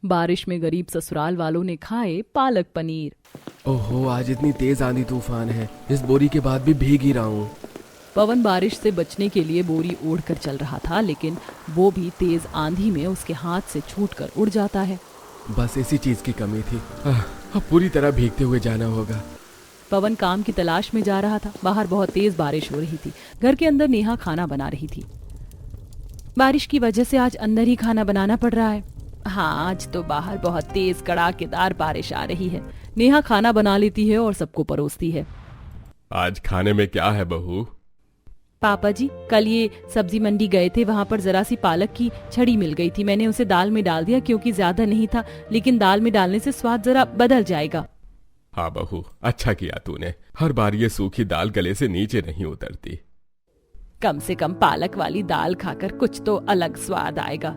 बारिश में गरीब ससुराल वालों ने खाए पालक पनीर। ओहो, आज इतनी तेज आंधी तूफान है, इस बोरी के बाद भी भीग ही रहा हूँ। पवन बारिश से बचने के लिए बोरी ओढ़कर चल रहा था, लेकिन वो भी तेज आंधी में उसके हाथ से छूटकर उड़ जाता है। बस इसी चीज की कमी थी, अब पूरी तरह भीगते हुए जाना होगा। पवन काम की तलाश में जा रहा था। बाहर बहुत तेज बारिश हो रही थी। घर के अंदर नेहा खाना बना रही थी। बारिश की वजह से आज अंदर ही खाना बनाना पड़ रहा है। हाँ, आज तो बाहर बहुत तेज कड़ाकेदार बारिश आ रही है। नेहा खाना बना लेती है और सबको परोसती है। आज खाने में क्या है बहू? पापा जी, कल ये सब्जी मंडी गए थे, वहाँ पर जरा सी पालक की छड़ी मिल गई थी। मैंने उसे दाल में डाल दिया क्योंकि ज्यादा नहीं था, लेकिन दाल में डालने से स्वाद जरा बदल जाएगा। हाँ बहू, अच्छा किया तूने। हर बार ये सूखी दाल गले से नीचे नहीं उतरती। कम से कम पालक वाली दाल खाकर कुछ तो अलग स्वाद आएगा।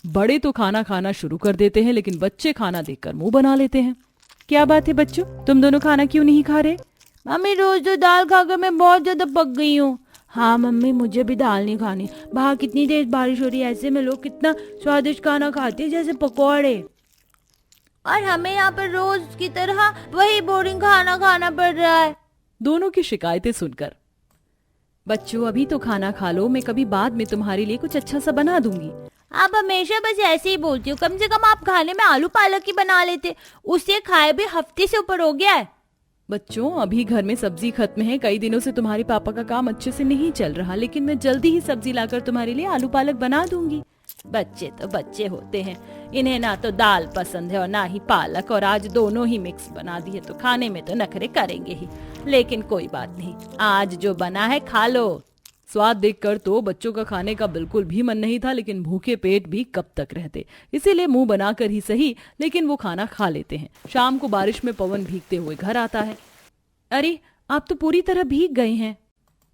बड़े तो खाना खाना शुरू कर देते हैं, लेकिन बच्चे खाना देखकर मुंह बना लेते हैं। क्या बात है बच्चों, तुम दोनों खाना क्यों नहीं खा रहे? मम्मी, रोज तो दाल खाकर मैं बहुत ज्यादा पक गई हूँ। हाँ मम्मी, मुझे भी दाल नहीं खानी। बाहर कितनी तेज बारिश हो रही है, ऐसे में लोग कितना स्वादिष्ट खाना खाते हैं, जैसे पकौड़े। और हमें यहाँ पर रोज की तरह वही बोरिंग खाना खाना पड़ रहा है। दोनों की शिकायतें सुनकर, बच्चों अभी तो खाना खा लो, मैं कभी बाद में तुम्हारे लिए कुछ अच्छा सा बना दूंगी। आप हमेशा बस ऐसे ही बोलती हो। कम से कम आप खाने में आलू पालक ही बना लेते, उसे खाए भी हफ्ते से ऊपर हो गया है। बच्चों, अभी घर में सब्जी खत्म है। कई दिनों से तुम्हारे पापा का काम अच्छे से नहीं चल रहा, लेकिन मैं जल्दी ही सब्जी लाकर तुम्हारे लिए आलू पालक बना दूंगी। बच्चे तो बच्चे होते हैं, इन्हें ना तो दाल पसंद है और ना ही पालक, और आज दोनों ही मिक्स बना दिए तो खाने में तो नखरे करेंगे ही। लेकिन कोई बात नहीं, आज जो बना है खा लो। स्वाद देखकर तो बच्चों का खाने का बिल्कुल भी मन नहीं था, लेकिन भूखे पेट भी कब तक रहते, इसीलिए मुंह बनाकर ही सही, लेकिन वो खाना खा लेते हैं। शाम को बारिश में पवन भीगते हुए घर आता है। अरे, आप तो पूरी तरह भीग गए हैं।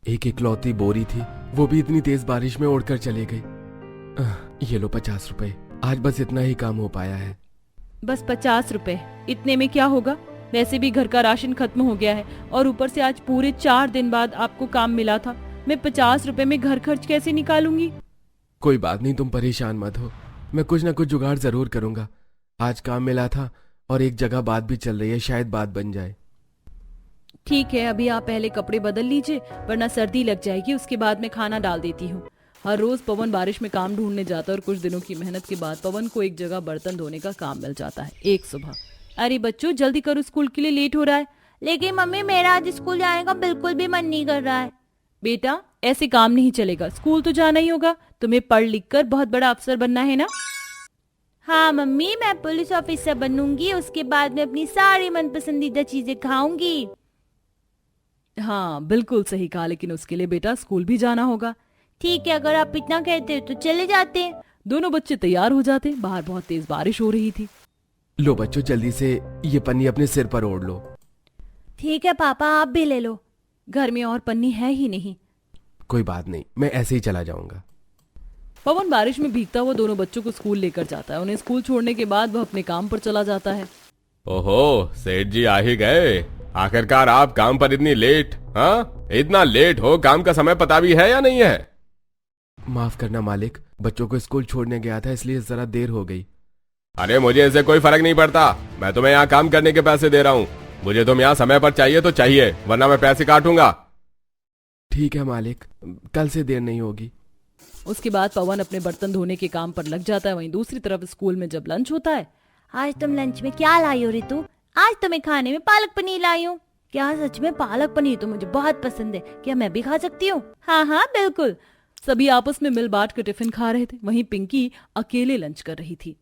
एक इकलौती बोरी थी, वो भी इतनी तेज बारिश में उड़कर चली गई। ये लो 50 रुपए, आज बस इतना ही काम हो पाया है। बस 50 रुपए? इतने में क्या होगा? वैसे भी घर का राशन खत्म हो गया है, और ऊपर से आज पूरे 4 दिन बाद आपको काम मिला था। मैं 50 रुपए में घर खर्च कैसे निकालूंगी? कोई बात नहीं, तुम परेशान मत हो, मैं कुछ ना कुछ जुगाड़ जरूर करूंगा। आज काम मिला था और एक जगह बात भी चल रही है, शायद बात बन जाए। ठीक है, अभी आप पहले कपड़े बदल लीजिए, वरना सर्दी लग जाएगी। उसके बाद मैं खाना डाल देती हूँ। हर रोज पवन बारिश में काम ढूंढने जाता है, और कुछ दिनों की मेहनत के बाद पवन को एक जगह बर्तन धोने का काम मिल जाता है। एक सुबह, अरे बच्चों जल्दी करो, स्कूल के लिए लेट हो रहा है। लेकिन मम्मी, मेरा आज स्कूल जाने का बिल्कुल भी मन नहीं कर रहा है। बेटा, ऐसे काम नहीं चलेगा, स्कूल तो जाना ही होगा। तुम्हें पढ़ लिख कर बहुत बड़ा अफसर बनना है ना? हाँ मम्मी, मैं पुलिस ऑफिसर बनूंगी, उसके बाद मैं अपनी सारी मनपसंदीदा चीजें खाऊंगी। हाँ बिल्कुल सही कहा, लेकिन उसके लिए बेटा स्कूल भी जाना होगा। ठीक है, अगर आप इतना कहते हो तो चले जाते हैं। दोनों बच्चे तैयार हो जाते। बाहर बहुत तेज बारिश हो रही थी। लो बच्चों, जल्दी से ये पन्नी अपने सिर पर ओढ़ लो। ठीक है पापा, आप भी ले लो। घर में और पन्नी है ही नहीं। कोई बात नहीं, मैं ऐसे ही चला जाऊंगा। पवन बारिश में भीगता हुआ दोनों बच्चों को स्कूल लेकर जाता है। उन्हें स्कूल छोड़ने के बाद वह अपने काम पर चला जाता है। ओहो, सेठ जी आ ही गए। आखिरकार आप काम पर इतनी लेट? हाँ, इतना लेट हो, काम का समय पता भी है या नहीं है? माफ करना मालिक, बच्चों को स्कूल छोड़ने गया था, इसलिए जरा देर हो गई। अरे मुझे इससे कोई फर्क नहीं पड़ता, मैं तुम्हें यहाँ काम करने के पैसे दे रहा हूँ। मुझे तुम यहाँ समय पर चाहिए तो चाहिए, वरना मैं पैसे काटूंगा। ठीक है मालिक, कल से देर नहीं होगी। उसके बाद पवन अपने बर्तन धोने के काम पर लग जाता है। वहीं दूसरी तरफ स्कूल में जब लंच होता है। आज तुम लंच में क्या लाई हो रितु? आज तो मैं खाने में पालक पनीर लाई हूँ। क्या सच में? पालक पनीर तो मुझे बहुत पसंद है, क्या मैं भी खा सकती हूँ? हाँ हाँ बिल्कुल। सभी आपस में मिल बांट कर टिफिन खा रहे थे। वहीं पिंकी अकेले लंच कर रही थी।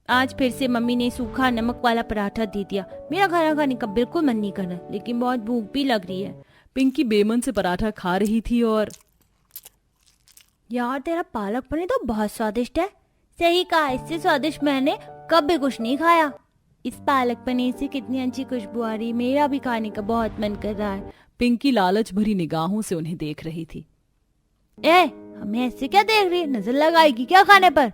आज फिर से मम्मी ने सूखा नमक वाला पराठा दे दिया। मेरा खाना खाने का बिल्कुल मन नहीं कर रहा, लेकिन बहुत भूख भी लग रही है। पिंकी बेमन से पराठा खा रही थी। और यार, तेरा पालक पनीर तो बहुत स्वादिष्ट है। सही कहा, इससे स्वादिष्ट मैंने कभी कुछ नहीं खाया। इस पालक पनीर से कितनी अच्छी खुशबू आ रही, मेरा भी खाने का बहुत मन कर रहा है। पिंकी लालच भरी निगाहों से उन्हें देख रही थी। हमें ऐसे क्या देख रही है? नजर लगाएगी क्या खाने पर?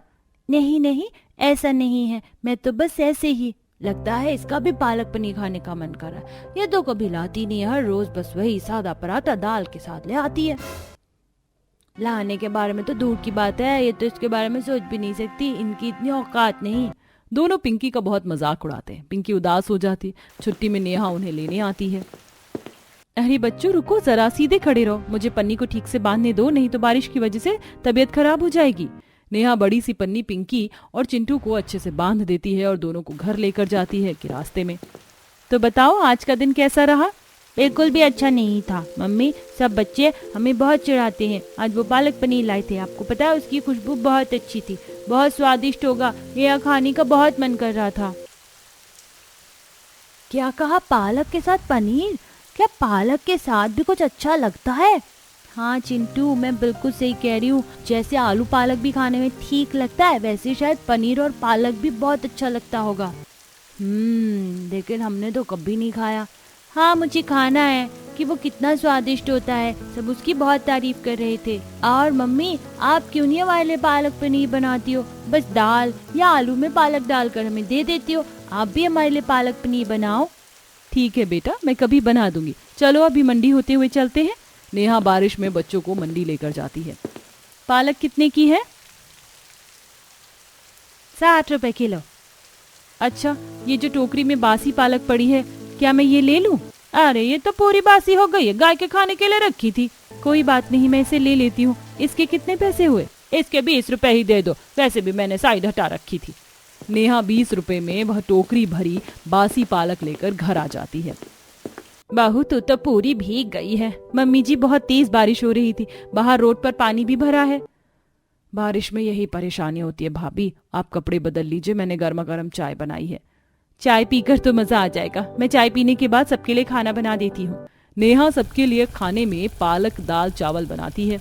नहीं नहीं, ऐसा नहीं है, मैं तो बस ऐसे ही। लगता है इसका भी पालक पनीर खाने का मन कर रहा है। ये तो कभी लाती नहीं है, हर रोज बस वही सादा पराठा दाल के साथ ले आती है। लाने के बारे में तो दूर की बात है, ये तो इसके बारे में सोच भी नहीं सकती, इनकी इतनी औकात नहीं। दोनों पिंकी का बहुत मजाक उड़ाते हैं। पिंकी उदास हो जाती। छुट्टी में नेहा उन्हें लेने आती है। अरे बच्चों रुको जरा, सीधे खड़े रहो, मुझे पन्नी को ठीक से बांधने दो, नहीं तो बारिश की वजह से तबीयत खराब हो जाएगी। नेहा बड़ी सी पन्नी पिंकी और चिंटू को अच्छे से बांध देती है और दोनों को घर लेकर जाती है कि रास्ते में। तो बताओ आज का दिन कैसा रहा? बिल्कुल भी अच्छा नहीं था मम्मी, सब बच्चे हमें बहुत चिढ़ाते हैं। आज वो पालक पनीर लाए थे, आपको पता है उसकी खुशबू बहुत अच्छी थी, बहुत स्वादिष्ट होगा, यह खाने का बहुत मन कर रहा था। क्या कहा? पालक के साथ पनीर? क्या पालक के साथ भी कुछ अच्छा लगता है? हाँ चिंटू, मैं बिल्कुल सही कह रही हूँ। जैसे आलू पालक भी खाने में ठीक लगता है, वैसे शायद पनीर और पालक भी बहुत अच्छा लगता होगा। लेकिन हमने तो कभी नहीं खाया। हाँ मुझे खाना है कि वो कितना स्वादिष्ट होता है, सब उसकी बहुत तारीफ कर रहे थे। और मम्मी आप क्यों नहीं हमारे लिए पालक पनीर बनाती हो? बस दाल या आलू में पालक डालकर हमें दे देती हो, आप भी हमारे लिए पालक पनीर बनाओ। ठीक है बेटा, मैं कभी बना दूंगी। चलो अभी मंडी होते हुए चलते हैं। नेहा बारिश में बच्चों को मंडी लेकर जाती है। पालक कितने की है? 60 रुपए किलो। अच्छा, ये जो टोकरी में बासी पालक पड़ी है, क्या मैं ये ले लूं? अरे ये तो पूरी बासी हो गई है, गाय के खाने के लिए रखी थी। कोई बात नहीं, मैं इसे ले लेती हूँ। इसके कितने पैसे हुए? इसके 20 रुपए ही दे दो, वैसे भी मैंने साइड हटा रखी थी। नेहा 20 रुपए में वह टोकरी भरी बासी पालक लेकर घर आ जाती है। बहू तू तो पूरी भीग गई है। मम्मी जी बहुत तेज बारिश हो रही थी, बाहर रोड पर पानी भी भरा है। बारिश में यही परेशानी होती है भाभी, आप कपड़े बदल लीजिए, मैंने गर्मा गर्म चाय बनाई है। चाय पीकर तो मजा आ जाएगा, मैं चाय पीने के बाद सबके लिए खाना बना देती हूँ। नेहा सबके लिए खाने में पालक दाल चावल बनाती है।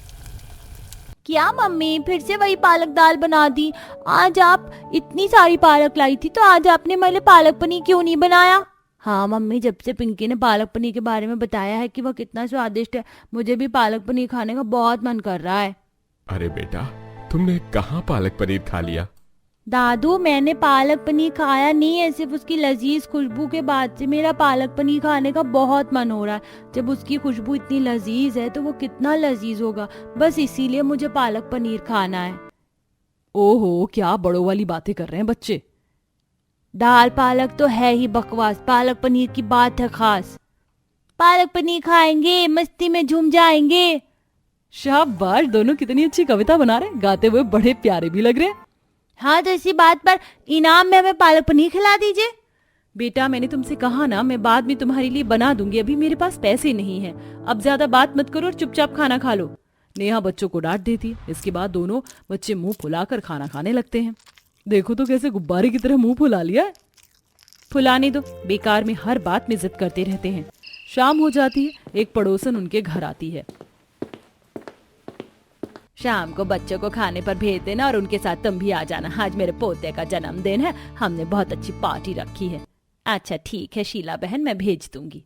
क्या मम्मी फिर से वही पालक दाल बना दी? आज आप इतनी सारी पालक लाई थी, तो आज आपने मेरे लिए पालक पनीर क्यों नहीं बनाया? हाँ मम्मी, जब से पिंकी ने पालक पनीर के बारे में बताया है कि वह कितना स्वादिष्ट है, मुझे भी पालक पनीर खाने का बहुत मन कर रहा है। अरे बेटा, तुमने कहाँ पालक पनीर खा लिया? दादू मैंने पालक पनीर खाया नहीं है, सिर्फ उसकी लजीज खुशबू के बाद से मेरा पालक पनीर खाने का बहुत मन हो रहा है। जब उसकी खुशबू इतनी लजीज है तो वो कितना लजीज होगा, बस इसीलिए मुझे पालक पनीर खाना है। ओहो, क्या बड़ों वाली बातें कर रहे हैं बच्चे। दाल पालक तो है ही बकवास, पालक पनीर की बात है खास। पालक पनीर खाएंगे, मस्ती में झूम जाएंगे। शाबाश, दोनों कितनी अच्छी कविता बना रहे हैं, गाते हुए बड़े प्यारे भी लग रहे हैं। हाँ तो इसी बात पर इनाम में हमें पालक पनीर खिला दीजिए। बेटा मैंने तुमसे कहा ना, मैं बाद में तुम्हारे लिए बना दूंगी, अभी मेरे पास पैसे नहीं हैं। अब ज्यादा बात मत करो और चुपचाप खाना खा लो। नेहा बच्चों को डांट देती है। इसके बाद दोनों बच्चे मुंह फुलाकर खाना खाने लगते हैं। देखो तो कैसे गुब्बारे की तरह मुंह फुला लिया है। फुलाने दो, बेकार में हर बात में जिद करते रहते हैं। शाम हो जाती है, एक पड़ोसन उनके घर आती है। शाम को बच्चों को खाने पर भेज देना और उनके साथ तुम भी आ जाना, आज मेरे पोते का जन्मदिन है, हमने बहुत अच्छी पार्टी रखी है। अच्छा ठीक है शीला बहन, मैं भेज दूंगी।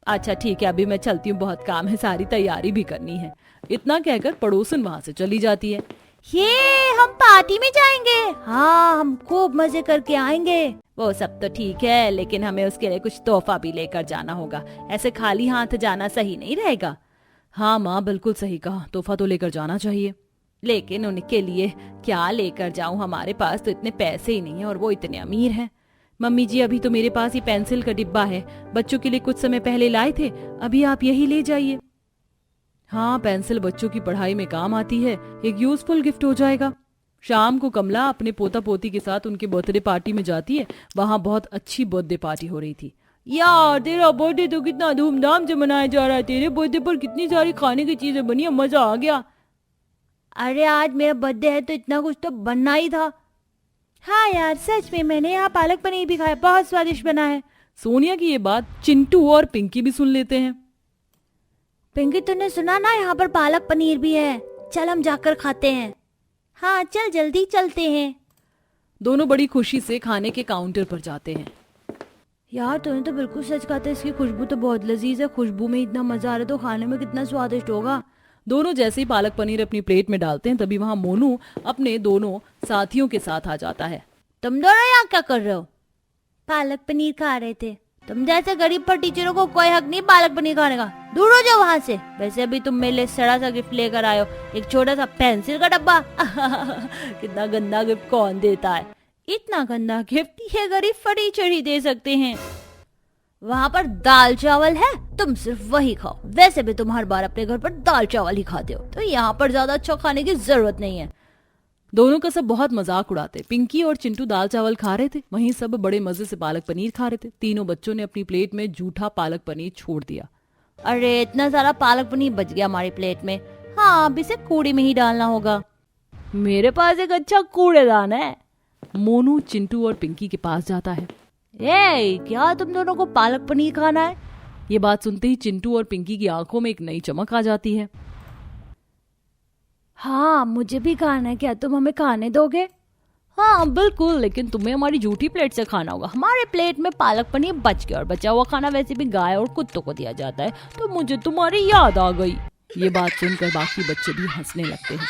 अच्छा ठीक है, अभी मैं चलती हूँ, बहुत काम है, सारी तैयारी भी करनी है। इतना कहकर पड़ोसन वहाँ से चली जाती है। ये हम पार्टी में जाएंगे? हाँ हम खूब मजे करके आएंगे। वो सब तो ठीक है, लेकिन हमें उसके लिए कुछ तोहफा भी लेकर जाना होगा, ऐसे खाली हाथ जाना सही नहीं रहेगा। हाँ माँ बिल्कुल सही कहा, तोहफा तो लेकर जाना चाहिए। लेकिन उनके लिए क्या लेकर जाऊं, हमारे पास तो इतने पैसे ही नहीं है और वो इतने अमीर हैं। मम्मी जी अभी तो मेरे पास ही पेंसिल का डिब्बा है, बच्चों के लिए कुछ समय पहले लाए थे, अभी आप यही ले जाइए। हाँ पेंसिल बच्चों की पढ़ाई में काम आती है, एक यूजफुल गिफ्ट हो जाएगा। शाम को कमला अपने पोता पोती के साथ उनके बर्थडे पार्टी में जाती है। वहाँ बहुत अच्छी बर्थडे पार्टी हो रही थी। यार तेरा बर्थडे तो कितना धूमधाम से मनाया जा रहा है, तेरे बर्थडे पर कितनी सारी खाने की चीजें बनी है, मजा आ गया। अरे आज मेरा बर्थडे है तो इतना कुछ तो बनना ही था। हाँ यार सच में, मैंने यहाँ पालक पनीर भी खाया, बहुत स्वादिष्ट बना है। सोनिया की ये बात चिंटू और पिंकी भी सुन लेते हैं। पिंकी तूने सुना ना, यहाँ पर पालक पनीर भी है, चल हम जाकर खाते हैं। हाँ चल जल्दी चलते हैं। दोनों बड़ी खुशी से खाने के काउंटर पर जाते हैं। यार तूने तो बिल्कुल सच कहा था, इसकी खुशबू तो बहुत लजीज है, खुशबू में इतना मजा आ रहा है तो खाने में कितना स्वादिष्ट होगा। दोनों जैसे ही पालक पनीर अपनी प्लेट में डालते हैं, तभी वहाँ मोनू अपने दोनों साथियों के साथ आ जाता है। तुम दोनों यहाँ क्या कर रहे हो? पालक पनीर खा रहे थे। तुम जैसे गरीब पर टीचरों को कोई हक नहीं पालक पनीर खाने का, दूर हो जाओ वहाँ से। वैसे भी तुम मेरे लिए सड़ा सा गिफ्ट लेकर आए हो, एक छोटा सा पेंसिल का डब्बा। कितना गंदा गिफ्ट कौन देता है? इतना गंदा गिफ्ट ये गरीब फटीचर ही दे सकते हैं। वहाँ पर दाल चावल है, तुम सिर्फ वही खाओ। वैसे भी तुम हर बार अपने घर पर दाल चावल ही खाते हो, तो यहाँ पर ज्यादा अच्छा खाने की जरूरत नहीं है। दोनों का सब बहुत मजाक उड़ाते। पिंकी और चिंटू दाल चावल खा रहे थे, वहीं सब बड़े मजे से पालक पनीर खा रहे थे। तीनों बच्चों ने अपनी प्लेट में जूठा पालक पनीर छोड़ दिया। अरे इतना सारा पालक पनीर बच गया हमारी प्लेट में। हाँ, अब इसे कूड़े में ही डालना होगा। मेरे पास एक अच्छा कूड़ेदान है। मोनू चिंटू और पिंकी के पास जाता है। ए, क्या तुम दोनों को पालक पनीर खाना है? ये बात सुनते ही चिंटू और पिंकी की आंखों में एक नई चमक आ जाती है। हाँ, मुझे भी खाना है, क्या तुम हमें खाने दोगे? हाँ बिल्कुल, लेकिन तुम्हें हमारी जूठी प्लेट से खाना होगा। हमारे प्लेट में पालक पनीर बच गया और बचा हुआ खाना वैसे भी गाय और कुत्तों को दिया जाता है, तो मुझे तुम्हारी याद आ गई। ये बात सुनकर बाकी बच्चे भी हंसने लगते हैं।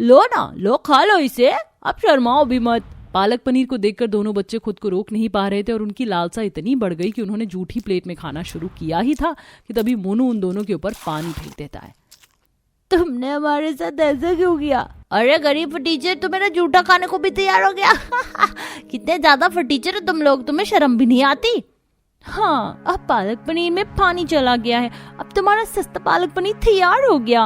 लो ना, लो खा लो इसे, अब शर्माओ भी मत। पालक पनीर को देखकर दोनों बच्चे खुद को रोक नहीं पा रहे थे और उनकी लालसा इतनी बढ़ गई कि उन्होंने जूठी प्लेट में खाना शुरू किया ही था कि तभी मोनू उन दोनों के ऊपर पानी फेंक देता है। तुमने हमारे साथ ऐसा क्यों किया? अरे गरीब फटीचर, तुम मेरा जूठा खाने को भी तैयार हो गया। कितने ज्यादा फटीचर हो तुम लोग, तुम्हें शर्म भी नहीं आती? हाँ, अब पालक पनीर में पानी चला गया है, अब तुम्हारा सस्ता पालक पनीर तैयार हो गया।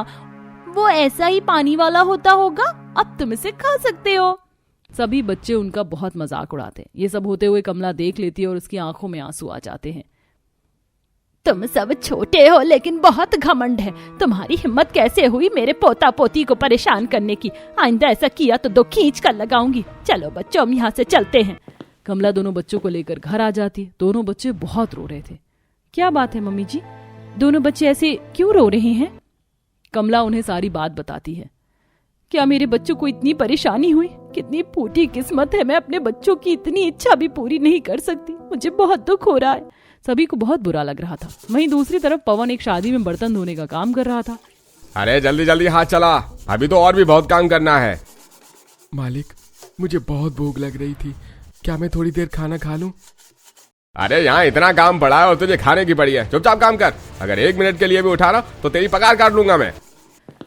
वो ऐसा ही पानी वाला होता होगा, अब तुम इसे खा सकते हो। सभी बच्चे उनका बहुत मजाक उड़ाते। ये सब होते हुए कमला देख लेती है और उसकी आंखों में आंसू आ जाते हैं। तुम सब छोटे हो लेकिन बहुत घमंड है। तुम्हारी हिम्मत कैसे हुई मेरे पोता पोती को परेशान करने की? आइंदा ऐसा किया तो दो खींच कर लगाऊंगी। चलो बच्चों, हम यहाँ से चलते हैं। कमला दोनों बच्चों को लेकर घर आ जाती है। दोनों बच्चे बहुत रो रहे थे। क्या बात है मम्मी जी, दोनों बच्चे ऐसे क्यों रो रहे हैं? कमला उन्हें सारी बात बताती है। क्या मेरे बच्चों को इतनी परेशानी हुई? कितनी फूटी किस्मत है, मैं अपने बच्चों की इतनी इच्छा भी पूरी नहीं कर सकती। मुझे बहुत दुख हो रहा है। सभी को बहुत बुरा लग रहा था। वहीं दूसरी तरफ पवन एक शादी में बर्तन धोने का काम कर रहा था। अरे जल्दी जल्दी हाथ चला, अभी तो और भी बहुत काम करना है। मालिक, मुझे बहुत भूख लग रही थी, क्या मैं थोड़ी देर खाना खा लूं? अरे यहाँ इतना काम पड़ा है और तुझे खाने की पड़ी है, चुपचाप काम कर। अगर 1 मिनट के लिए भी उठा ना तो तेरी पगार काट लूंगा मैं।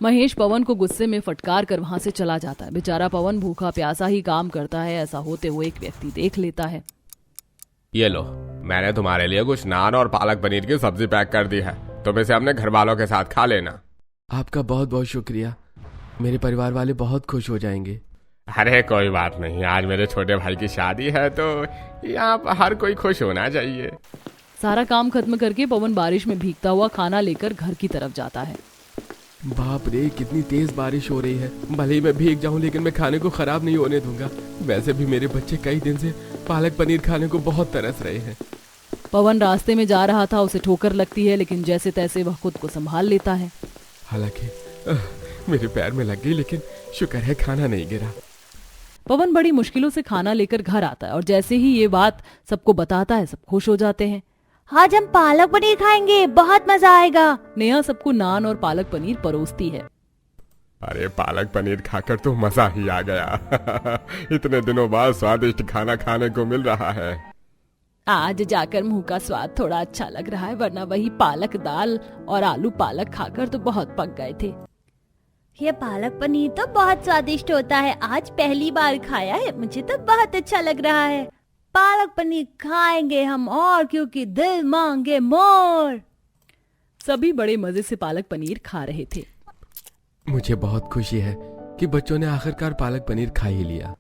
महेश पवन को गुस्से में फटकार कर वहां से चला जाता है। बेचारा पवन भूखा प्यासा ही काम करता है। ऐसा होते हुए एक व्यक्ति देख लेता है। ये लो, मैंने तुम्हारे लिए कुछ नान और पालक पनीर की सब्जी पैक कर दी है, तुम इसे अपने घर वालों के साथ खा लेना। आपका बहुत बहुत शुक्रिया, मेरे परिवार वाले बहुत खुश हो जाएंगे। अरे कोई बात नहीं, आज मेरे छोटे भाई की शादी है तो यहाँ पर हर कोई खुश होना चाहिए। सारा काम खत्म करके पवन बारिश में भीगता हुआ खाना लेकर घर की तरफ जाता है। बाप रे, कितनी तेज बारिश हो रही है। भले ही मैं भीग जाऊं लेकिन मैं खाने को खराब नहीं होने दूंगा। वैसे भी मेरे बच्चे कई दिन से पालक पनीर खाने को बहुत तरस रहे हैं। पवन रास्ते में जा रहा था, उसे ठोकर लगती है, लेकिन जैसे तैसे वह खुद को संभाल लेता है। हालांकि मेरे पैर में लग गई, लेकिन शुक्र है खाना नहीं गिरा। पवन बड़ी मुश्किलों से खाना लेकर घर आता है और जैसे ही ये बात सबको बताता है, सब खुश हो जाते हैं। आज हम पालक पनीर खाएंगे, बहुत मजा आएगा। नेहा सबको नान और पालक पनीर परोसती है। अरे पालक पनीर खाकर तो मजा ही आ गया। इतने दिनों बाद स्वादिष्ट खाना खाने को मिल रहा है। आज जाकर मुंह का स्वाद थोड़ा अच्छा लग रहा है, वरना वही पालक दाल और आलू पालक खाकर तो बहुत पक गए थे। ये पालक पनीर तो बहुत स्वादिष्ट होता है, आज पहली बार खाया है, मुझे तो बहुत अच्छा लग रहा है। पालक पनीर खाएंगे हम, और क्योंकि दिल मांगे मोर। सभी बड़े मजे से पालक पनीर खा रहे थे। मुझे बहुत खुशी है कि बच्चों ने आखिरकार पालक पनीर खा ही लिया।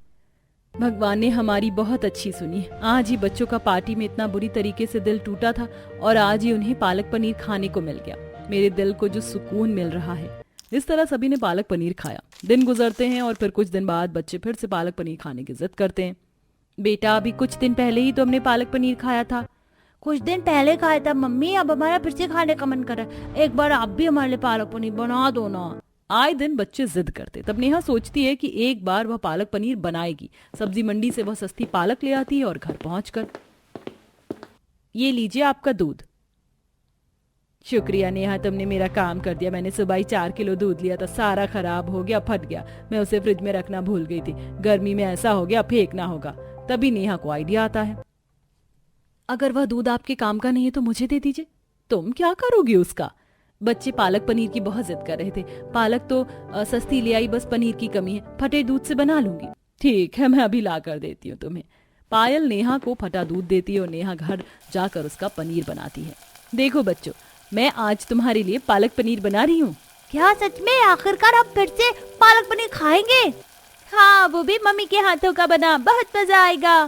भगवान ने हमारी बहुत अच्छी सुनी। आज ही बच्चों का पार्टी में इतना बुरी तरीके से दिल टूटा था और आज ही उन्हें पालक पनीर खाने को मिल गया। मेरे दिल को जो सुकून मिल रहा है। इस तरह सभी ने पालक पनीर खाया। दिन गुजरते हैं और फिर कुछ दिन बाद बच्चे फिर से पालक पनीर खाने की जिद करते हैं। बेटा, अभी कुछ दिन पहले ही तो हमने पालक पनीर खाया था। कुछ दिन पहले खाया था मम्मी, अब हमारा फिर से खाने का मन कर रहा है। एक बार आप भी हमारे लिए पालक पनीर बना दो ना। आए दिन बच्चे जिद करते। तब नेहा सोचती है कि एक बार वह पालक पनीर बनाएगी। सब्जी मंडी से वह सस्ती पालक ले आती है और घर पहुंचकर, ये लीजिए आपका दूध। शुक्रिया नेहा, तुमने मेरा काम कर दिया। मैंने सुबह ही 4 किलो दूध लिया था, सारा खराब हो गया, फट गया। मैं उसे फ्रिज में रखना भूल गई थी। गर्मी में ऐसा हो गया, फेंकना होगा। तभी नेहा को आइडिया आता है, अगर वह दूध आपके काम का नहीं है तो मुझे दे दीजिए। तुम क्या करोगी उसका? बच्चे पालक पनीर की बहुत जिद कर रहे थे। पालक तो सस्ती ले आई, बस पनीर की कमी है, फटे दूध से बना लूंगी। ठीक है, मैं अभी ला कर देती हूँ तुम्हें। पायल नेहा को फटा दूध देती है और नेहा घर जाकर उसका पनीर बनाती है। देखो बच्चों, मैं आज तुम्हारे लिए पालक पनीर बना रही हूँ। क्या सच में? आखिरकार आप फिर से पालक पनीर खाएंगे? हाँ, वो भी मम्मी के हाथों का बना, बहुत मजा आएगा।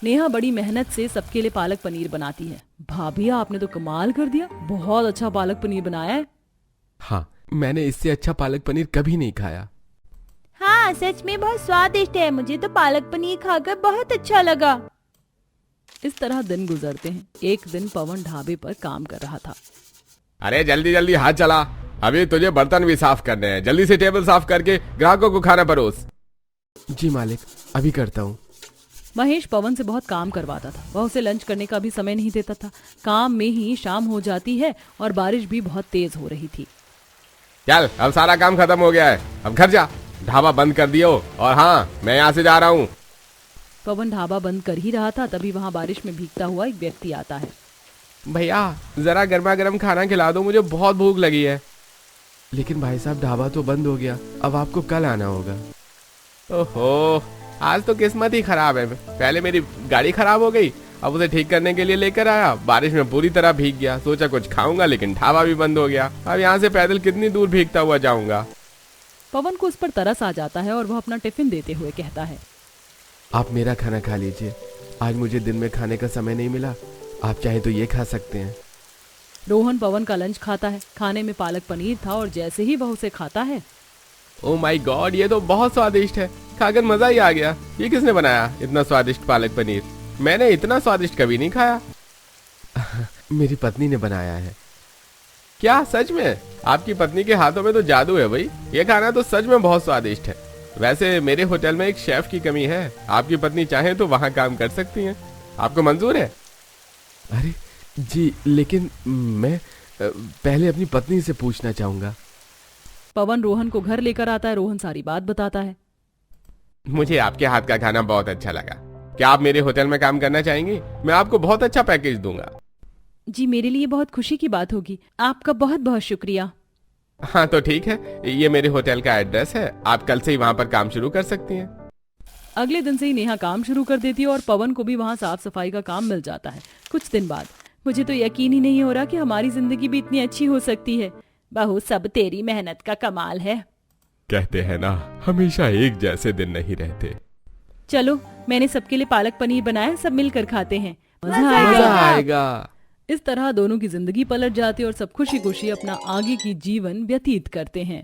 नेहा बड़ी मेहनत से सबके लिए पालक पनीर बनाती है। भाभी आपने तो कमाल कर दिया, बहुत अच्छा पालक पनीर बनाया है। हाँ, मैंने इससे अच्छा पालक पनीर कभी नहीं खाया। हाँ, सच में बहुत स्वादिष्ट है। मुझे तो पालक पनीर खाकर बहुत अच्छा लगा। इस तरह दिन गुजरते हैं। एक दिन पवन ढाबे पर काम कर रहा था। अरे जल्दी जल्दी हाथ चला, अभी तुझे बर्तन भी साफ करने हैं। जल्दी से टेबल साफ करके ग्राहकों को खाना परोस। जी मालिक, अभी करता हूँ। महेश पवन से बहुत काम करवाता था। वह उसे लंच करने का भी समय नहीं देता था। काम में ही शाम हो जाती है और बारिश भी बहुत तेज हो रही थी। चल, अब सारा काम खत्म हो गया है, अब घर जा, ढाबा बंद कर दियो। और हाँ, मैं यहाँ से जा रहा हूँ। पवन ढाबा बंद कर ही रहा था, तभी वहां बारिश में भीगता हुआ एक व्यक्ति आता है। भैया, जरा गर्मा गर्म खाना खिला दो, मुझे बहुत भूख लगी है। लेकिन भाई साहब, ढाबा तो बंद हो गया, अब आपको कल आना होगा। ओहो, आज तो किस्मत ही खराब है। पहले मेरी गाड़ी खराब हो गई, अब उसे ठीक करने के लिए लेकर आया, बारिश में पूरी तरह भीग गया। सोचा कुछ खाऊंगा, लेकिन ढाबा भी बंद हो गया। अब यहाँ से पैदल कितनी दूर भीगता हुआ जाऊंगा। पवन को उस पर तरस आ जाता है और वह अपना टिफिन देते हुए कहता है, आप मेरा खाना खा लीजिए, आज मुझे दिन में खाने का समय नहीं मिला। आप चाहे तो ये खा सकते हैं। रोहन पवन का लंच खाता है। खाने में पालक पनीर था और जैसे ही वह उसे खाता है, ओ माय गॉड, ये तो बहुत स्वादिष्ट है। खाकर मजा ही आ गया। ये किसने बनाया इतना स्वादिष्ट पालक पनीर? मैंने इतना स्वादिष्ट कभी नहीं खाया। मेरी पत्नी ने बनाया है। क्या सच में? आपकी पत्नी के हाथों में तो जादू है भाई। ये खाना तो सच में बहुत स्वादिष्ट है। वैसे मेरे होटल में एक शेफ की कमी है, आपकी पत्नी चाहे तो वहां काम कर सकती हैं। आपको मंजूर है? अरे जी, लेकिन मैं पहले अपनी पत्नी से पूछना चाहूंगा। पवन रोहन को घर लेकर आता है। रोहन सारी बात बताता है। मुझे आपके हाथ का खाना बहुत अच्छा लगा। क्या आप मेरे होटल में काम करना चाहेंगी? मैं आपको बहुत अच्छा पैकेज दूंगा। जी, मेरे लिए बहुत खुशी की बात होगी। आपका बहुत बहुत शुक्रिया। हाँ तो ठीक है, ये मेरे होटल का एड्रेस है, आप कल से ही वहाँ पर काम शुरू कर सकती हैं। अगले दिन से ही नेहा काम शुरू कर देती है और पवन को भी वहाँ साफ सफाई का काम मिल जाता है। कुछ दिन बाद, मुझे तो यकीन ही नहीं हो रहा कि हमारी जिंदगी भी इतनी अच्छी हो सकती है। बहू, सब तेरी मेहनत का कमाल है। कहते हैं ना, हमेशा एक जैसे दिन नहीं रहते। चलो, मैंने सबके लिए पालक पनीर बनाया, सब मिलकर खाते हैं, मजा मजा आएगा। आएगा। इस तरह दोनों की जिंदगी पलट जाती है और सब खुशी खुशी अपना आगे की जीवन व्यतीत करते हैं।